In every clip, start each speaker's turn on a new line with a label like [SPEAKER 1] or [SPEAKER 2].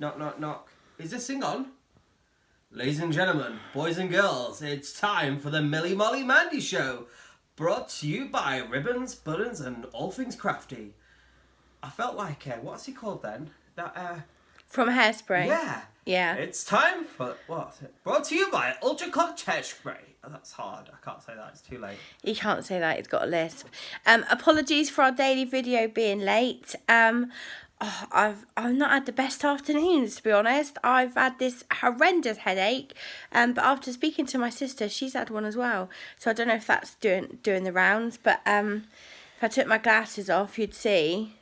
[SPEAKER 1] Knock, knock, knock. Is this thing on? Ladies and gentlemen, boys and girls, it's time for the Millie Molly Mandy Show. Brought to you by Ribbons, Buttons and All Things Crafty. I felt like, what's he called then? That,
[SPEAKER 2] From Hairspray.
[SPEAKER 1] Yeah.
[SPEAKER 2] Yeah.
[SPEAKER 1] It's time for, what? Brought to you by Ultra Clutch Hairspray. Oh, that's hard. I can't say that. It's too late.
[SPEAKER 2] You can't say that. It's got a lisp. Apologies for our daily video being late. I've not had the best afternoons, to be honest. I've had this horrendous headache, but after speaking to my sister, she's had one as well. So I don't know if that's doing the rounds, but if I took my glasses off, you'd see.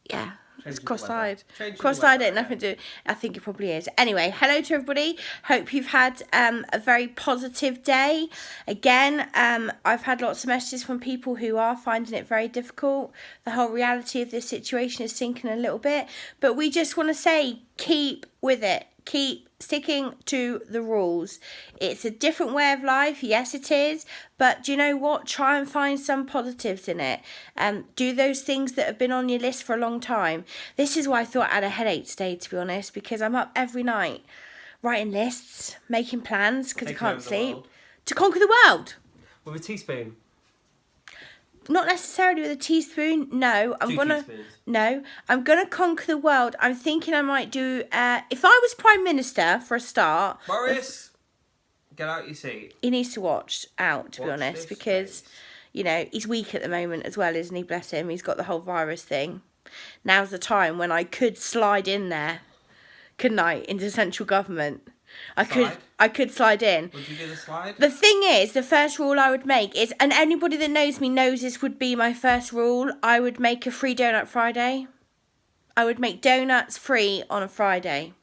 [SPEAKER 2] Yeah. It's cross-eyed. Cross-eyed ain't nothing to do. I think it probably is. Anyway, hello to everybody. Hope you've had a very positive day. Again, I've had lots of messages from people who are finding it very difficult. The whole reality of this situation is sinking a little bit. But we just want to say, keep with it. Keep sticking to the rules. It's a different way of life. Yes, it is. But do you know what? Try and find some positives in it. Do those things that have been on your list for a long time. This is why I thought I had a headache today, to be honest, because I'm up every night writing lists, making plans because I can't sleep. To conquer the world.
[SPEAKER 1] With a teaspoon.
[SPEAKER 2] Not necessarily with a teaspoon. No, I'm gonna conquer the world. I'm thinking I might do. If I was Prime Minister for a start,
[SPEAKER 1] Boris, get out your seat.
[SPEAKER 2] He needs to watch out, to be honest, because you know he's weak at the moment as well, isn't he? Bless him. He's got the whole virus thing. Now's the time when I could slide in there, couldn't I? Into central government. I could slide in.
[SPEAKER 1] Would you do the slide?
[SPEAKER 2] The thing is, the first rule I would make is, and anybody that knows me knows this would be my first rule, I would make a free donut Friday. I would make donuts free on a Friday.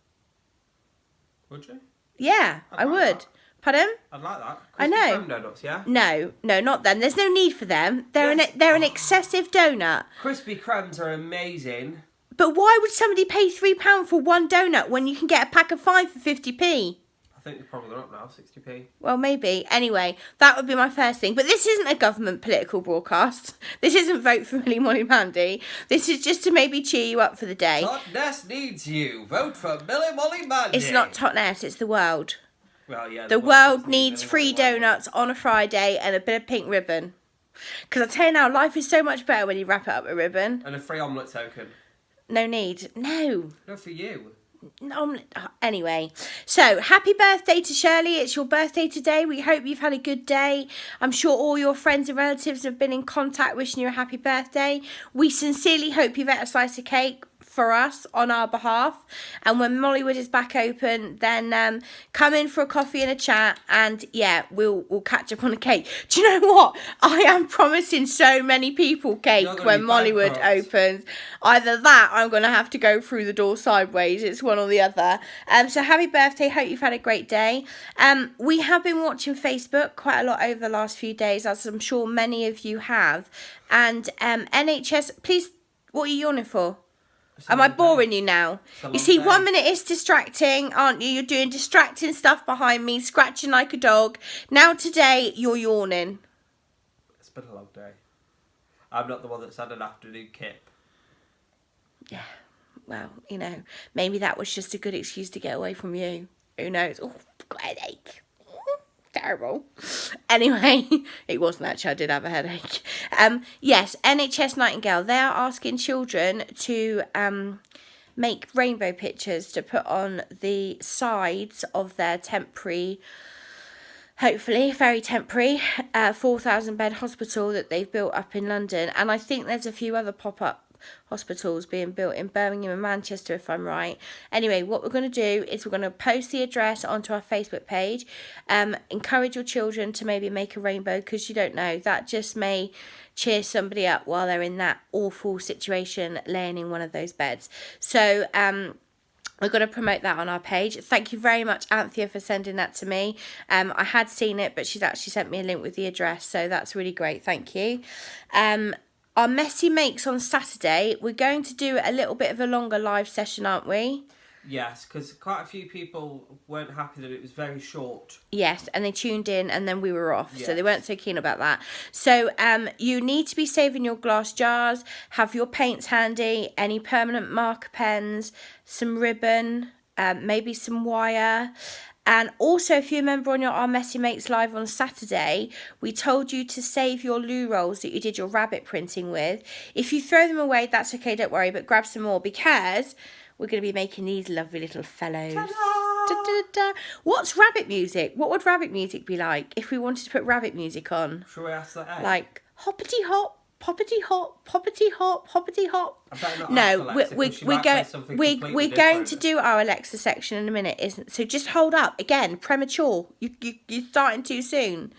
[SPEAKER 1] Would you?
[SPEAKER 2] Yeah, I would. That. Pardon?
[SPEAKER 1] I'd like that.
[SPEAKER 2] I know.
[SPEAKER 1] Krispy Kreme donuts, yeah?
[SPEAKER 2] No, not them. There's no need for them. They're an excessive donut.
[SPEAKER 1] Krispy Kremes are amazing.
[SPEAKER 2] But why would somebody pay £3 for one donut when you can get a pack of 5 for 50p?
[SPEAKER 1] I think they're probably up now, 60p.
[SPEAKER 2] Well, maybe. Anyway, that would be my first thing. But this isn't a government political broadcast. This isn't Vote for Millie Molly Mandy. This is just to maybe cheer you up for the day.
[SPEAKER 1] Totnes needs you. Vote for Millie Molly Mandy.
[SPEAKER 2] It's not Totnes, it's the world.
[SPEAKER 1] Well, yeah.
[SPEAKER 2] The world needs free donuts on a Friday and a bit of pink ribbon. Because I tell you now, life is so much better when you wrap it up with ribbon.
[SPEAKER 1] And a free omelette token.
[SPEAKER 2] No need. No.
[SPEAKER 1] No, for you.
[SPEAKER 2] Anyway, so happy birthday to Shirley. It's your birthday today. We hope you've had a good day. I'm sure all your friends and relatives have been in contact wishing you a happy birthday. We sincerely hope you've ate a slice of cake for us on our behalf, and when Mollywood is back open, then come in for a coffee and a chat, and yeah, we'll catch up on a cake. Do you know what? I am promising so many people cake when Mollywood opens. Either that, I'm gonna have to go through the door sideways. It's one or the other. So happy birthday. Hope you've had a great day. We have been watching Facebook quite a lot over the last few days, as I'm sure many of you have. And NHS, please, what are you yawning for? Am I boring you now? You see, 1 minute it's distracting, aren't you? You're doing distracting stuff behind me, scratching like a dog. Now today, you're yawning.
[SPEAKER 1] It's been a long day. I'm not the one that's had an afternoon kip.
[SPEAKER 2] Yeah, well, you know, maybe that was just a good excuse to get away from you. Who knows? Oh, I've got a headache. Terrible. Anyway, it wasn't actually. I did have a headache. Yes, NHS Nightingale. They are asking children to make rainbow pictures to put on the sides of their temporary, hopefully very temporary, 4,000 bed hospital that they've built up in London. And I think there's a few other pop-up hospitals being built in Birmingham and Manchester, if I'm right. Anyway, what we're going to do is we're going to post the address onto our Facebook page. Encourage your children to maybe make a rainbow, because you don't know, that just may cheer somebody up while they're in that awful situation laying in one of those beds. So we're going to promote that on our page. Thank you very much, Anthea, for sending that to me. I had seen it, but she's actually sent me a link with the address, so that's really great. Thank you. Our Messy Makes on Saturday, we're going to do a little bit of a longer live session, aren't we?
[SPEAKER 1] Yes, because quite a few people weren't happy that it was very short.
[SPEAKER 2] Yes, and they tuned in and then we were off. So they
[SPEAKER 1] Yes.
[SPEAKER 2] weren't so keen about that. So you need to be saving your glass jars, have your paints handy, any permanent marker pens, some ribbon, maybe some wire. And also, if you remember on Our Messy Mates Live on Saturday, we told you to save your loo rolls that you did your rabbit printing with. If you throw them away, that's okay, don't worry, but grab some more because we're going to be making these lovely little fellows. Da, da, da. What's rabbit music? What would rabbit music be like if we wanted to put rabbit music on?
[SPEAKER 1] Shall we ask that?
[SPEAKER 2] Like hoppity hop, poppity hop, poppity hop, hoppity hop.
[SPEAKER 1] I better not ask
[SPEAKER 2] No,
[SPEAKER 1] Alexa, 'cause she might play something
[SPEAKER 2] we're
[SPEAKER 1] completely
[SPEAKER 2] going
[SPEAKER 1] different.
[SPEAKER 2] to do our Alexa section in a minute, isn't? So just hold up. Again, premature. You're starting too soon.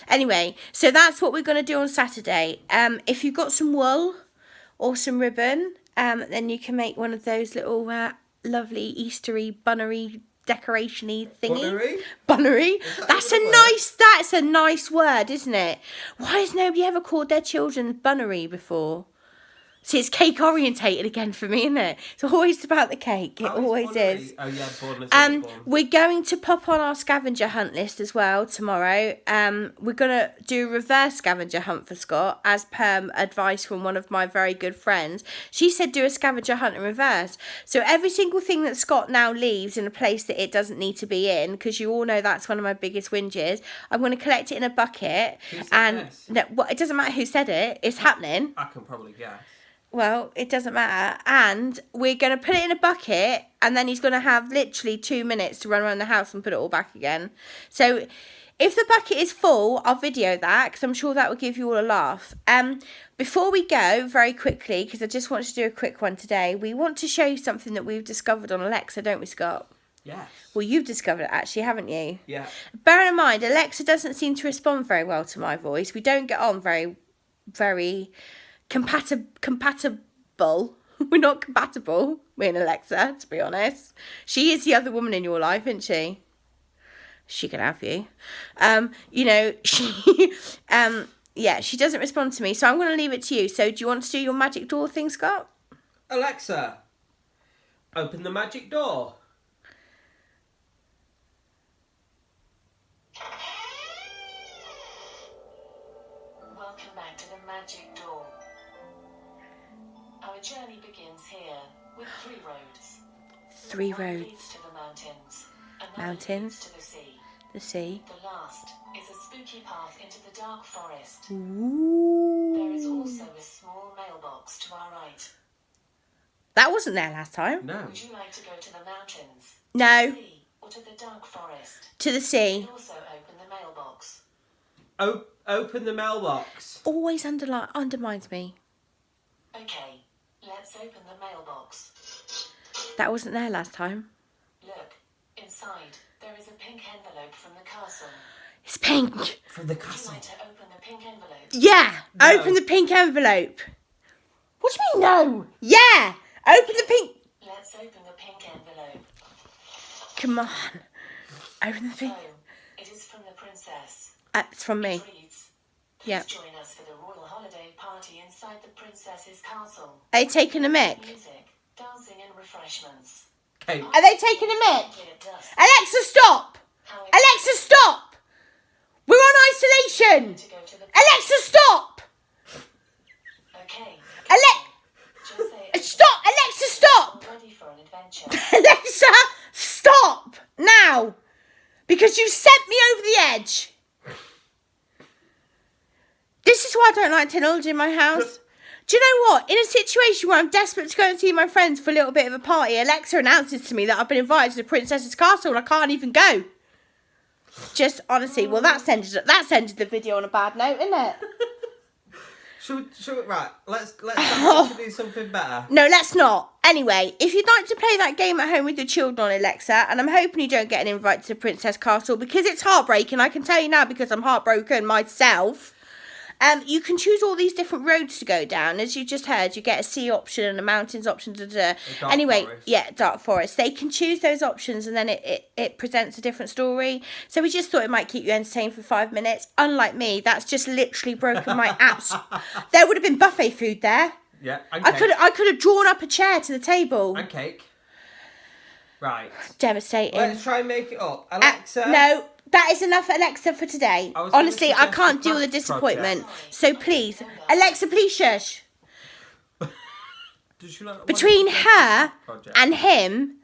[SPEAKER 2] Anyway, so that's what we're going to do on Saturday. If you've got some wool or some ribbon, then you can make one of those little lovely Eastery bunnery decoration-y thingies. Bunnery? That's a nice word, isn't it? Why has nobody ever called their children bunnery before? See, it's cake orientated again for me, isn't it? It's always about the cake. It always is.
[SPEAKER 1] Oh yeah, born.
[SPEAKER 2] We're going to pop on our scavenger hunt list as well tomorrow. We're gonna do a reverse scavenger hunt for Scott, as per advice from one of my very good friends. She said do a scavenger hunt in reverse. So every single thing that Scott now leaves in a place that it doesn't need to be in, because you all know that's one of my biggest whinges. I'm going to collect it in a bucket.
[SPEAKER 1] Who said
[SPEAKER 2] And
[SPEAKER 1] this?
[SPEAKER 2] no, well, it doesn't matter who said it. It's happening.
[SPEAKER 1] I can probably guess.
[SPEAKER 2] Well, it doesn't matter. And we're going to put it in a bucket, and then he's going to have literally 2 minutes to run around the house and put it all back again. So if the bucket is full, I'll video that, because I'm sure that will give you all a laugh. Before we go, very quickly, because I just want to do a quick one today, we want to show you something that we've discovered on Alexa, don't we, Scott?
[SPEAKER 1] Yes.
[SPEAKER 2] Well, you've discovered it, actually, haven't you?
[SPEAKER 1] Yeah.
[SPEAKER 2] Bear in mind, Alexa doesn't seem to respond very well to my voice. We don't get on very compatible. We're not compatible, me and Alexa, to be honest. She is the other woman in your life, isn't she? She can have you. She she doesn't respond to me, so I'm going to leave it to you. So do you want to do your magic door thing, Scott?
[SPEAKER 1] Alexa, open the magic door.
[SPEAKER 3] Welcome back to the magic door. Our journey begins here with 3 roads.
[SPEAKER 2] 3
[SPEAKER 3] One
[SPEAKER 2] roads.
[SPEAKER 3] leads to the mountains. Another
[SPEAKER 2] Mountains.
[SPEAKER 3] leads to the sea.
[SPEAKER 2] The sea.
[SPEAKER 3] The last is a spooky path into the dark forest.
[SPEAKER 2] Ooh.
[SPEAKER 3] There is also a small mailbox to our right.
[SPEAKER 2] That wasn't there last time.
[SPEAKER 1] No.
[SPEAKER 3] Would you like to go to the mountains,
[SPEAKER 2] No.
[SPEAKER 3] sea, or to the dark forest?
[SPEAKER 2] To the
[SPEAKER 3] You
[SPEAKER 2] sea.
[SPEAKER 3] can also open the mailbox.
[SPEAKER 1] Open the mailbox.
[SPEAKER 2] Always undermines me.
[SPEAKER 3] Okay, let's open the mailbox.
[SPEAKER 2] That wasn't there last time.
[SPEAKER 3] Look, inside there is a pink envelope from the castle.
[SPEAKER 2] It's pink.
[SPEAKER 1] From the
[SPEAKER 3] Would you
[SPEAKER 1] castle.
[SPEAKER 3] like to open the pink envelope?
[SPEAKER 2] Yeah.
[SPEAKER 1] No.
[SPEAKER 2] Open the pink envelope. What do you mean no? Yeah. Open the pink.
[SPEAKER 3] Let's open the pink envelope.
[SPEAKER 2] Come on. Open the pink.
[SPEAKER 3] Oh, it is from the princess.
[SPEAKER 2] It's from me.
[SPEAKER 3] It reads, please
[SPEAKER 2] Yeah.
[SPEAKER 3] join us for the royal holiday party inside the princess's castle.
[SPEAKER 2] Are they taking a mick?
[SPEAKER 3] Music, dancing and refreshments.
[SPEAKER 1] Okay.
[SPEAKER 2] Are they taking a mick?
[SPEAKER 3] Clear dust.
[SPEAKER 2] Alexa, stop.
[SPEAKER 3] How
[SPEAKER 2] Alexa, stop. We're on isolation.
[SPEAKER 3] to go to the
[SPEAKER 2] Alexa, stop.
[SPEAKER 3] Okay.
[SPEAKER 2] Alexa,
[SPEAKER 3] Just say
[SPEAKER 2] stop. Alexa, stop.
[SPEAKER 3] I'm ready for an adventure.
[SPEAKER 2] Alexa, stop now. Because you sent me over the edge. This is why I don't like technology in my house. Do you know what? In a situation where I'm desperate to go and see my friends for a little bit of a party, Alexa announces to me that I've been invited to the princess's castle and I can't even go. Just honestly, well, that's ended the video on a bad note, isn't it?
[SPEAKER 1] Should we, right, let's start to do something better.
[SPEAKER 2] No, let's not. Anyway, if you'd like to play that game at home with your children on Alexa, and I'm hoping you don't get an invite to the Princess Castle because it's heartbreaking, I can tell you now because I'm heartbroken myself. You can choose all these different roads to go down. As you just heard, you get a sea option and a mountains option. Anyway,
[SPEAKER 1] forest.
[SPEAKER 2] yeah, dark forest. They can choose those options and then it presents a different story. So we just thought it might keep you entertained for 5 minutes. Unlike me, that's just literally broken my apps. There would have been buffet food there.
[SPEAKER 1] Yeah, and
[SPEAKER 2] I
[SPEAKER 1] cake.
[SPEAKER 2] could have drawn up a chair to the table.
[SPEAKER 1] And cake. Right.
[SPEAKER 2] Devastating.
[SPEAKER 1] Let's try and make it up. Alexa.
[SPEAKER 2] No, that is enough, Alexa, for today.
[SPEAKER 1] I was gonna
[SPEAKER 2] Honestly, I
[SPEAKER 1] suggest
[SPEAKER 2] can't
[SPEAKER 1] the
[SPEAKER 2] deal with the
[SPEAKER 1] craft
[SPEAKER 2] disappointment.
[SPEAKER 3] project.
[SPEAKER 2] So please, Alexa, please shush.
[SPEAKER 1] Does she like
[SPEAKER 2] Between
[SPEAKER 1] want to suggest the
[SPEAKER 2] her
[SPEAKER 1] craft project?
[SPEAKER 2] and him,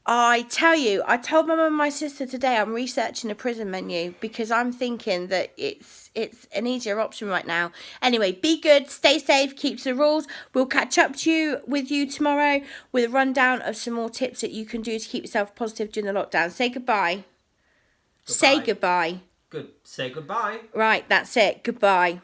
[SPEAKER 2] I tell you, I told my mum and my sister today I'm researching a prison menu because I'm thinking that it's an easier option right now. Anyway, be good, stay safe, keep to the rules. We'll catch up with you tomorrow with a rundown of some more tips that you can do to keep yourself positive during the lockdown. Say goodbye. Say goodbye.
[SPEAKER 1] Good. Say goodbye.
[SPEAKER 2] Right, that's it. Goodbye.